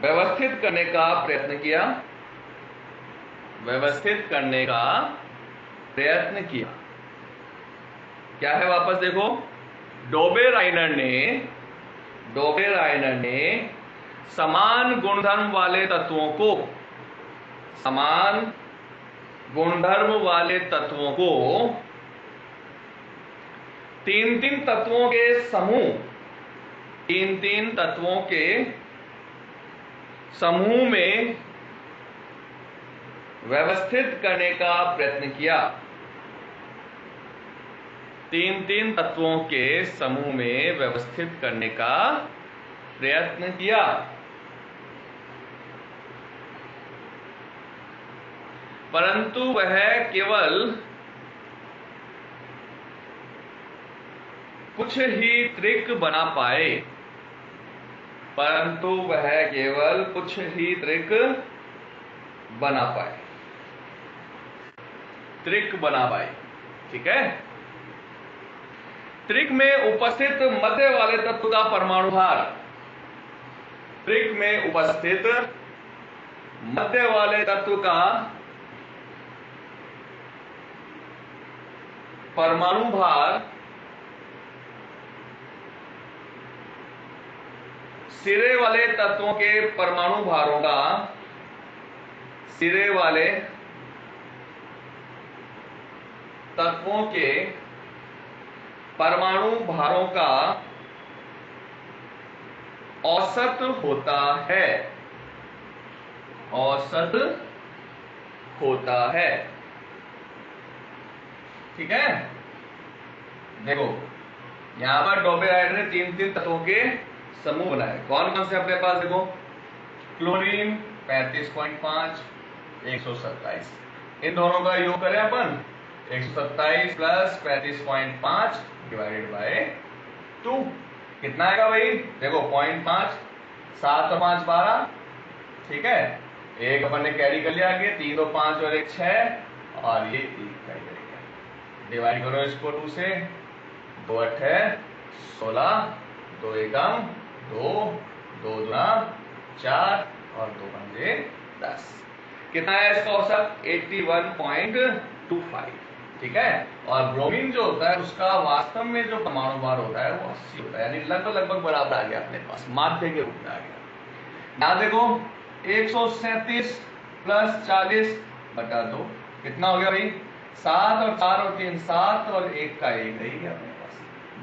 व्यवस्थित करने का प्रयत्न किया, व्यवस्थित करने का प्रयत्न किया। क्या है वापस देखो, डोबेराइनर ने समान गुणधर्म वाले तत्वों को, समान गुणधर्म वाले तत्वों को तीन तीन तत्वों के समूह, तीन तीन तत्वों के समूह में व्यवस्थित करने का प्रयत्न किया, तीन तीन तत्वों के समूह में व्यवस्थित करने का प्रयत्न किया। परंतु वह केवल कुछ ही त्रिक बना पाए, परंतु वह केवल कुछ ही त्रिक बना पाए, त्रिक बना पाए। ठीक है, त्रिक में उपस्थित मध्य वाले तत्व का परमाणु भार, त्रिक में उपस्थित मध्य वाले तत्व का परमाणु भार सिरे वाले तत्वों के परमाणु भारों का, सिरे वाले तत्वों के परमाणु भारों का औसत होता है, औसत होता है। ठीक है, देखो यहां पर डोबेराइनर ने तीन तीन तत्वों के समूह बनाए। कौन कौन से अपने पास देखो, क्लोरीन 35.5, 127, इन दोनों का योग करें अपन, 127 प्लस 35.5 डिवाइडेड बाय 2, कितना आएगा भाई, देखो 0.5, 7 और 5 12, ठीक है, एक अपन ने कैरी कर लिया आगे, 3 2 5 और 1 6, और ये 1 कैरी करेगा, डिवाइड करो इसको 2 से, 2 8 है 16, 2 एकम 2, 2 दूना 4 और 2 पंजे 10, कितना है इसका औसत 81.25। ठीक है, और ब्रोमीन जो होता है उसका वास्तव में जो परमाणु भार होता है वो 80 होता है, यानी लगभग बराबर आ गया अपने पास, माध्य के रूप में आ गया। यहां देखो 137 प्लस 40 बटा 2, कितना हो गया भाई, 7 और 4 और 3 7 और 1 का 1 रह गया अपने पास,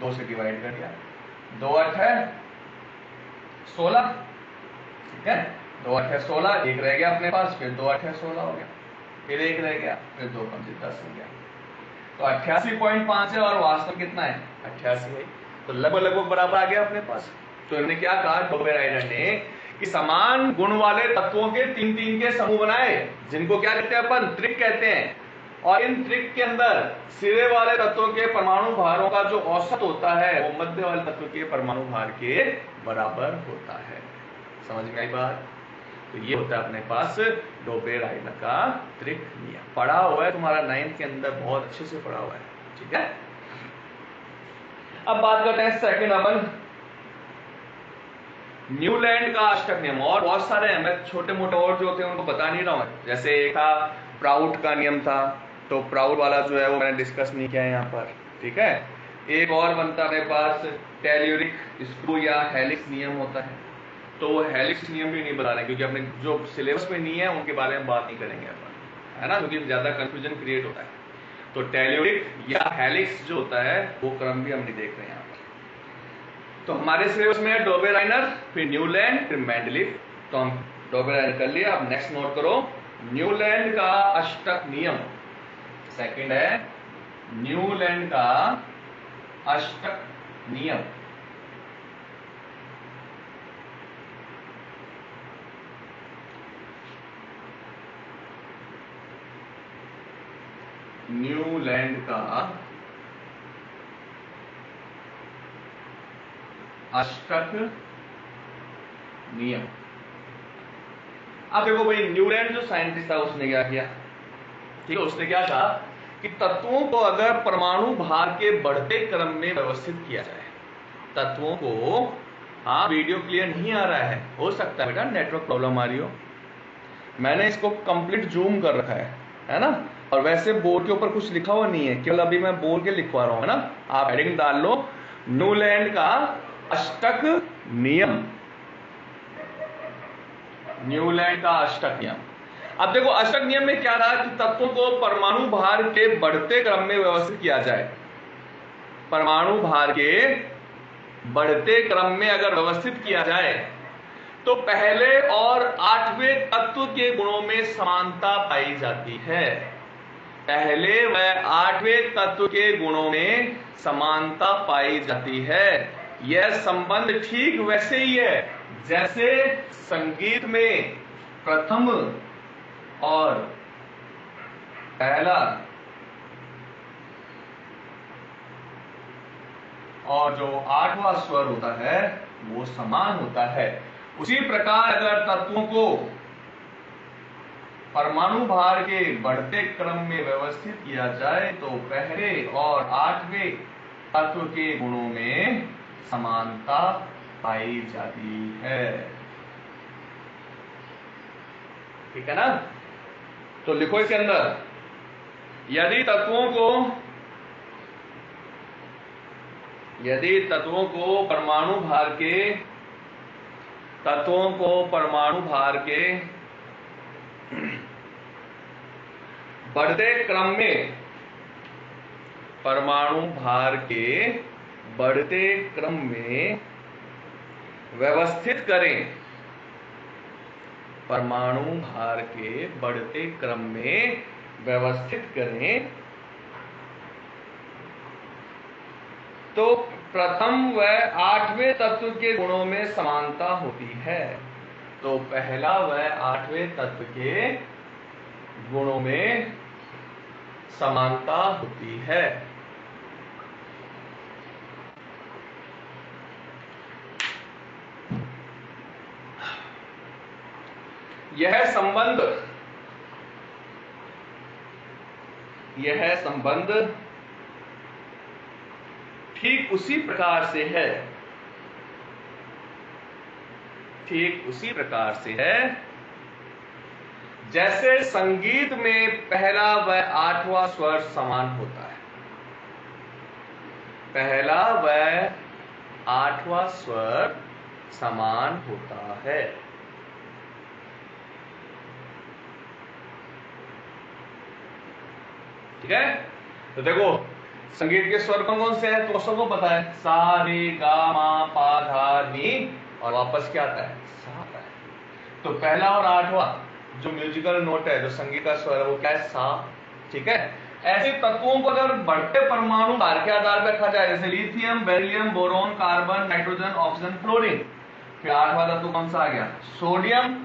2 से डिवाइड कर दिया, 2 8 है 16, ठीक है, 2 8 है 16, 1 रह गया अपने पास, फिर 2 8 है 16 हो गया, फिर 1 रह गया, फिर 2 5 10 हो गया, तो 88.5 है, और वास्तव कितना है 88 है, तो लगभग बराबर आ गया अपने पास। तो इन्होंने क्या कहा डोबेराइनर ने कि समान गुण वाले तत्वों के तीन तीन के समूह बनाए, जिनको क्या कहते हैं अपन, त्रिक कहते हैं, और इन त्रिक के अंदर सिरे वाले तत्वों के परमाणु भारों का जो औसत होता है वो मध्य वाले तत्व के परमाणु भार के बराबर होता है। समझ में आई बात? तो ये होता है अपने पास डोबेराइनर का त्रिक नियम, पढ़ा हुआ है तुम्हारा 9th के अंदर, बहुत अच्छे से पढ़ा हुआ है। ठीक है, अब बात करते हैं सेकंड अपन न्यूलैंड का अष्टक नियम, और बहुत सारे हैं, मैं छोटे मोटे और जो होते हैं उनको बता नहीं रहा हूं। जैसे एक था प्राउट का नियम था, तो प्राउट वाला जो है वो मैंने डिस्कस नहीं किया है यहाँ पर। ठीक है, एक और बनता है मेरे पास टेल्यूरिक स्क्रू या हेलिक्स नियम होता है, तो वो हेलिक्स नियम भी नहीं बता रहे क्योंकि अपने जो सिलेबस में नहीं है उनके बारे में बात नहीं करेंगे अपन, है ना, क्योंकि ज्यादा कंफ्यूजन क्रिएट होता है। तो टेल्यूरिक या हेलिक्स जो होता है वो क्रम भी हम नहीं देख रहे हैं यहाँ पर। तो हमारे सिलेबस में है डोबेराइनर, फिर न्यूलैंड, फिर मेंडलीफ, तो हम डोबेराइनर कर लिया। अब नेक्स्ट नोट करो न्यूलैंड का अष्टक नियम, सेकंड है न्यूलैंड का अष्टक नियम। न्यूलैंड का अष्टक नियम। अब देखो भाई न्यूलैंड जो साइंटिस्ट था उसने क्या किया, ठीक है, उसने क्या कहा कि तत्वों को अगर परमाणु भार के बढ़ते क्रम में व्यवस्थित किया जाए, तत्वों को हाँ, वीडियो क्लियर नहीं आ रहा है, हो सकता है बेटा नेटवर्क प्रॉब्लम आ रही हो। मैंने इसको कंप्लीट जूम कर रखा है ना। और वैसे बोर्ड के ऊपर कुछ लिखा हुआ नहीं है, केवल अभी मैं बोल के लिखवा रहा हूं, है ना। आप हेडिंग डाल लो, न्यूलैंड का अष्टक नियम, न्यूलैंड का अष्टक नियम। अब देखो अष्टक नियम में क्या रहा कि तत्वों को परमाणु भार के बढ़ते क्रम में व्यवस्थित किया जाए। परमाणु भार के बढ़ते क्रम में अगर व्यवस्थित किया जाए तो पहले और 8वें तत्व के गुणों में समानता पाई जाती है। पहले व 8वें तत्व के गुणों में समानता पाई जाती है। यह संबंध ठीक वैसे ही है जैसे संगीत में प्रथम और पहला और जो 8वां स्वर होता है वो समान होता है। उसी प्रकार अगर तत्वों को परमाणु भार के बढ़ते क्रम में व्यवस्थित किया जाए तो पहले और 8वें तत्व के गुणों में समानता पाई जाती है। ठीक है ना। तो लिखो इसके अंदर, यदि तत्वों को परमाणु भार के बढ़ते क्रम में व्यवस्थित करें, परमाणु भार के बढ़ते क्रम में व्यवस्थित करें तो प्रथम व 8वें तत्व के गुणों में समानता होती है। तो पहला व 8वें तत्व के गुणों में समानता होती है। यह संबंध ठीक उसी प्रकार से है जैसे संगीत में पहला व 8वां स्वर समान होता है। पहला व 8वां स्वर समान होता है। ठीक है। तो देखो संगीत के स्वर कौन कौन से हैं तो सबको पता है, सा रे गा मा पा धा नी, और वापस क्या आता है, सा आता है। तो पहला और 8वां जो म्यूजिकल नोट है, जो संगीत का स्वर है, वो क्या है, सा। ठीक है। ऐसे तत्वों को अगर बढ़ते परमाणु भार के आधार पर रखा जाए, जैसे lithium, beryllium, boron, carbon, nitrogen, oxygen, fluorine. फिर 8वां तत्व कौन सा आ गया, sodium,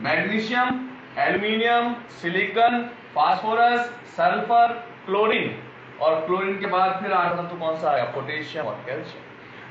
magnesium, aluminium, silicon, phosphorus, sulphur, chlorine, और क्लोरीन के बाद फिर 8वां तत्व कौन सा आया, पोटेशियम और कैल्शियम।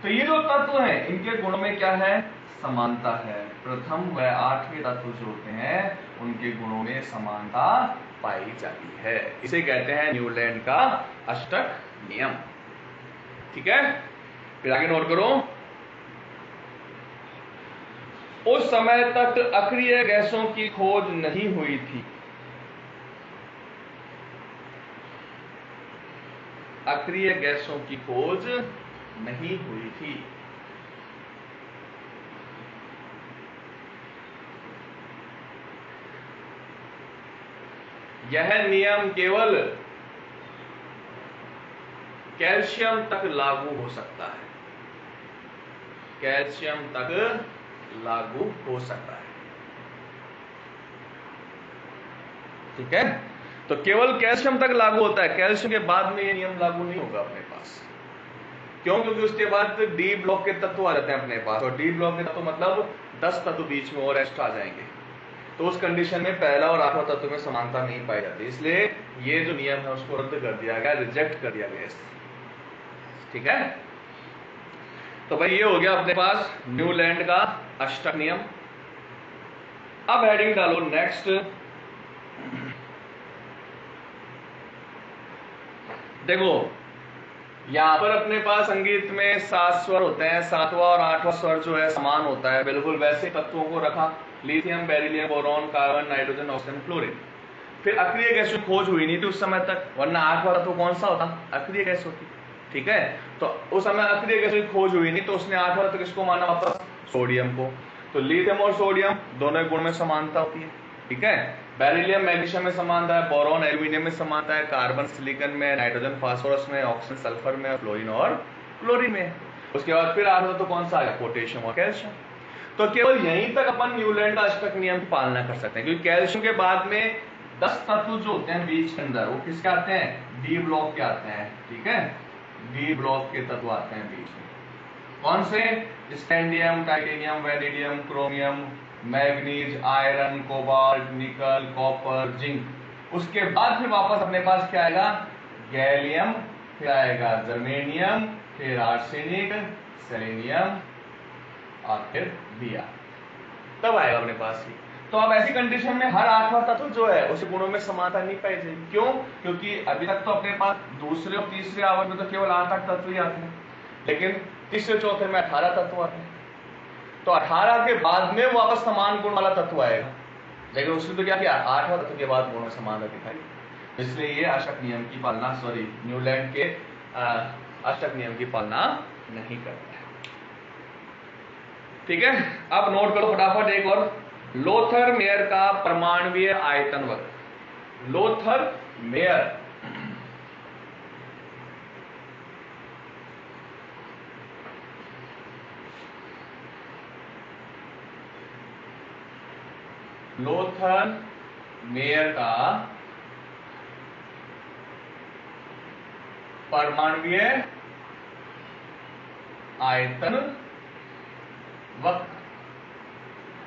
तो ये जो तत्व हैं इनके गुणों में क्या है, समानता है। प्रथम व 8वें तत्व जो होते हैं उनके गुणों में समानता पाई जाती है। इसे कहते हैं न्यूलैंड का अष्टक नियम। ठीक है। फिर आगे नोट करो, उस समय तक अक्रिय गैसों की खोज नहीं हुई थी। अक्रिय गैसों की खोज नहीं हुई थी। यह नियम केवल कैल्शियम तक लागू हो सकता है। कैल्शियम तक लागू हो सकता है। ठीक है। तो केवल कैल्शियम तक लागू होता है, कैल्शियम के बाद में ये नियम लागू नहीं होगा अपने पास। क्यों? क्योंकि उसके बाद डी ब्लॉक के तत्व आ जाते हैं अपने पास, और डी ब्लॉक के तत्व मतलब 10 तत्व बीच में और एक्स्ट्रा आ जाएंगे। तो उस कंडीशन में पहला और 8वां तत्व में समानता नहीं पाई जाती, इसलिए ये जो नियम है उसको रद्द कर दिया गया, रिजेक्ट कर दिया गया। ठीक है। तो भाई ये हो गया अपने पास न्यूलैंड का अष्टक नियम। अब हेडिंग डालो नेक्स्ट। देखो यहाँ पर अपने पास संगीत में 7 स्वर होते हैं, 7वां और 8वां स्वर जो है समान होता है, बिल्कुल वैसे तत्वों को रखा, lithium, beryllium, boron, carbon, nitrogen, oxygen, chlorine. फिर अक्रिय गैस की खोज हुई नहीं थी उस समय तक, वरना 8वां तत्व कौन सा होता? अक्रिय गैस होती। ठीक है, तो उस समय अक्रिय गैस की खोज हुई नहीं, तो उसने 8वां तत्व किसको माना वापस? सोडियम को। तो लिथियम और सोडियम दोनों गुण में समानता होती है। ठीक है, बेरिलियम मैग्नीशियम में समानता है, बोरॉन एल्यूमिनियम में समानता है, कार्बन सिलिकॉन में, नाइट्रोजन फास्फोरस में, ऑक्सीजन सल्फर में, फ्लोरीन और क्लोरीन में। उसके बाद फिर आठवां तो कौन सा है? पोटेशियम और कैल्शियम। तो केवल यहीं तक अपन न्यूलैंड का अष्टक नियम की पालना कर सकते हैं, क्योंकि कैल्शियम के बाद में 10 तत्व जो होते हैं बीच के अंदर, वो किसके आते हैं? डी ब्लॉक के आते हैं। ठीक है, डी ब्लॉक के तत्व आते हैं बीच में। कौन से? Scandium, titanium, vanadium, chromium, manganese, iron, cobalt, nickel, copper, zinc. उसके बाद फिर वापस अपने पास क्या आएगा? गैलियम, फिर आएगा जर्मेनियम, फिर आर्सेनिक, सेलेनियम और फिर बिया, तब आएगा अपने पास ही। तो अब ऐसी कंडीशन में हर 8वां तत्व जो है उस गुणों में समानता नहीं पाई जाएगी। क्यों? क्योंकि अभी तक तो अपने पास दूसरे और तीसरे आवर्त में तो केवल 8 तत्व ही आते हैं, लेकिन तीसरे चौथे में 18 तत्व आते हैं। तो 18 के बाद में वापस समान गुण वाला तत्व आएगा, लेकिन उसने तो क्या किया? 8वां तत्व के बाद गुण में समानता दिखाई। इसलिए ये अष्टक नियम की पालना, सॉरी, न्यूलैंड के अष्टक नियम की पालना नहीं करता है। ठीक है, अब नोट करो फटाफट एक और, लोथर मेयर का परमाणुीय आयतन वक्र। लोथर मेयर लोथर मेयर का परमाणुीय आयतन वक्र।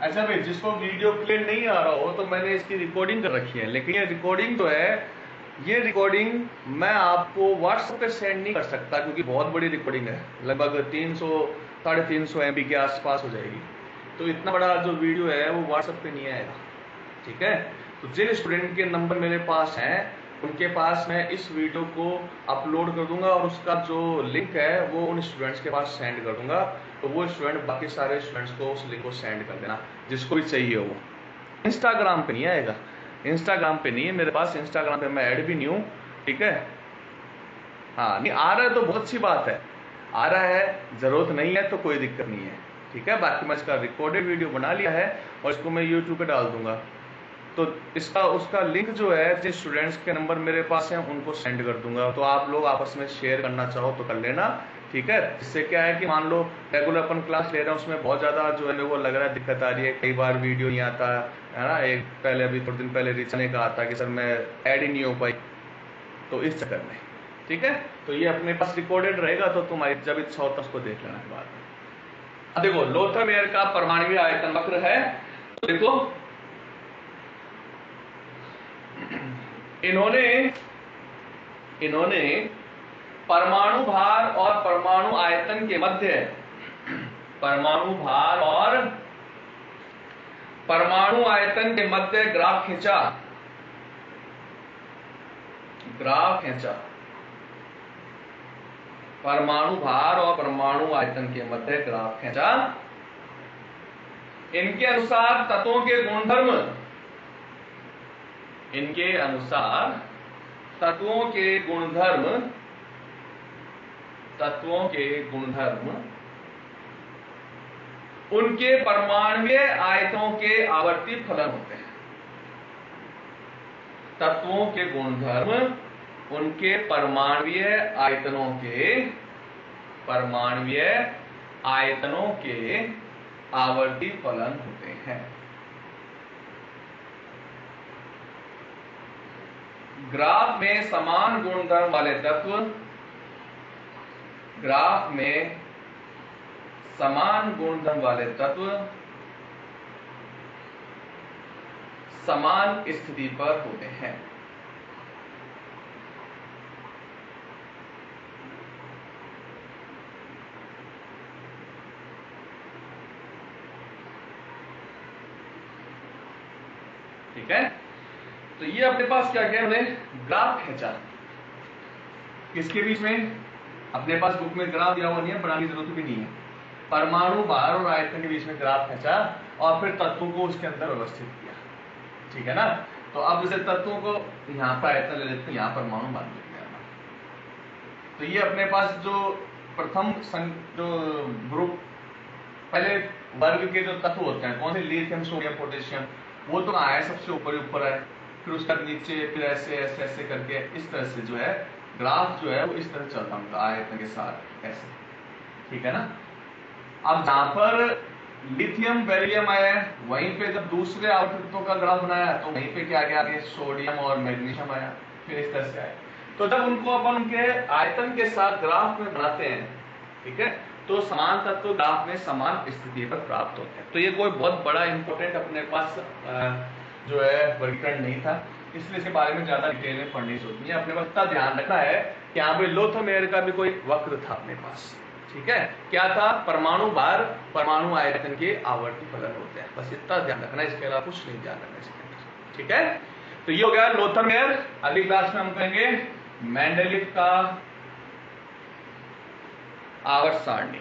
अच्छा भाई, जिसको वीडियो क्लियर नहीं आ रहा हो तो मैंने इसकी रिकॉर्डिंग कर रखी है, लेकिन ये रिकॉर्डिंग तो है, ये रिकॉर्डिंग मैं आपको व्हाट्सएप पे सेंड नहीं कर सकता, क्योंकि बहुत बड़ी रिकॉर्डिंग है, लगभग 300-350 MB के आसपास हो जाएगी। तो इतना बड़ा जो वीडियो है वो व्हाट्सएप पे नहीं आएगा। ठीक है, तो जिन स्टूडेंट के नंबर मेरे पास हैं उनके पास मैं इस वीडियो को अपलोड कर दूंगा और उसका जो लिंक है वो उन स्टूडेंट्स के पास सेंड कर दूंगा। तो वो स्टूडेंट बाकी सारे स्टूडेंट्स को उस लिंक को सेंड कर देना, जिसको भी चाहिए हो। इंस्टाग्राम पे नहीं आएगा, इंस्टाग्राम पे नहीं है मेरे पास, इंस्टाग्राम पे मैं ऐड भी नहीं हूँ। ठीक है, हाँ, नहीं आ रहा है तो बहुत अच्छी बात है, आ रहा है, जरूरत नहीं है तो कोई दिक्कत नहीं है। ठीक है, बाकी मैं इसका रिकॉर्डेड वीडियो बना लिया है और इसको मैं यूट्यूब पे डाल दूंगा। तो इसका उसका लिंक जो है जिन स्टूडेंट्स के नंबर मेरे पास हैं उनको सेंड कर दूंगा। तो आप लोग आपस में शेयर करना चाहो तो कर लेना। ठीक है, इससे क्या है कि मान लो रेगुलर अपन क्लास ले रहे हैं, उसमें बहुत ज़्यादा जो है मेरे को लग रहा है दिक्कत आ रही है, कई बार वीडियो नहीं आता है ना। एक पहले अभी थोड़े दिन पहले रिचा ने कहा था कि सर मैं ऐड ही नहीं हो पाई, तो इस चक्कर में। ठीक है, तो ये अपने पास रिकॉर्डेड रहेगा, तो तुम्हारी जब इच्छा हो तो उसको देख लेना के बाद। अब देखो, लोथर मेयर का परमाणुीय आयतन वक्र है, तो देखो इन्होंने परमाणु भार और परमाणु आयतन के मध्य, परमाणु भार और परमाणु आयतन के मध्य ग्राफ खींचा, परमाणु भार और परमाणु आयतन के मध्य ग्राफ खींचा। इनके अनुसार तत्वों के गुणधर्म, इनके अनुसार तत्वों के गुणधर्म उनके परमाणुीय आयतनों के आवर्ती फलन होते हैं। तत्वों के गुणधर्म उनके परमाणुीय आयतनों के आवर्ती फलन होते हैं। ग्राफ में समान गुणधर्म वाले तत्व, ग्राफ में समान गुणधर्म वाले तत्व समान स्थिति पर होते हैं। ठीक है, तो ये अपने पास क्या किया, हमने ग्राफ खींचा, किसके बीच में? अपने पास बुक में ग्राफ दिया हुआ नहीं है, बनाने की जरूरत भी नहीं है। परमाणु भार और आयतन के बीच में ग्राफ खींचा और फिर तत्वों को उसके अंदर व्यवस्थित किया, ठीक है ना। तो अब जैसे तत्वों को यहाँ पर आयतन ले लेते हैं, यहाँ परमाणु भार लिख लेना। तो ये अपने पास जो प्रथम जो ग्रुप पहले वर्ग के जो तत्व होते हैं कौन से, लिथियम सोडियम पोटेशियम, वो तो आया सबसे ऊपर ही ऊपर है, फिर उसका नीचे, फिर ऐसे ऐसे ऐसे करके इस तरह से जो है ग्राफ जो है वो इस तरह चलता होगा आयतन के साथ ऐसे, ठीक है ना। अब जहां पर लिथियम बेरिलियम आया है वहीं पे जब दूसरे आवृत्तों का ग्राफ बनाया तो वहीं पे क्या गया, सोडियम और मैग्नीशियम आया, फिर इस तरह से आया। तो जब उनको अपन उनके आयतन के साथ ग्राफ में बनाते हैं, ठीक है, तो समान तत्व ग्राफ में समान स्थिति पर प्राप्त होते हैं। तो ये कोई बहुत बड़ा इंपॉर्टेंट अपने पास जो है वर्गीकरण नहीं था, इसलिए इसके बारे में ज्यादा डिटेल में पढ़ने की जरूरत नहीं है। अपने पास इतना ध्यान रखना है कि यहाँ पे लोथमेयर का भी कोई वक्र था अपने पास, ठीक है, क्या था, परमाणु भार परमाणु आयतन के आवर्ती फलन होते हैं, बस इतना ध्यान रखना, इसके अलावा कुछ नहीं ध्यान रखना इसके अंदर, ठीक है। तो ये हो गया लोथमेयर। अगली क्लास में हम करेंगे मेंडेलिव का आवर्त सारणी।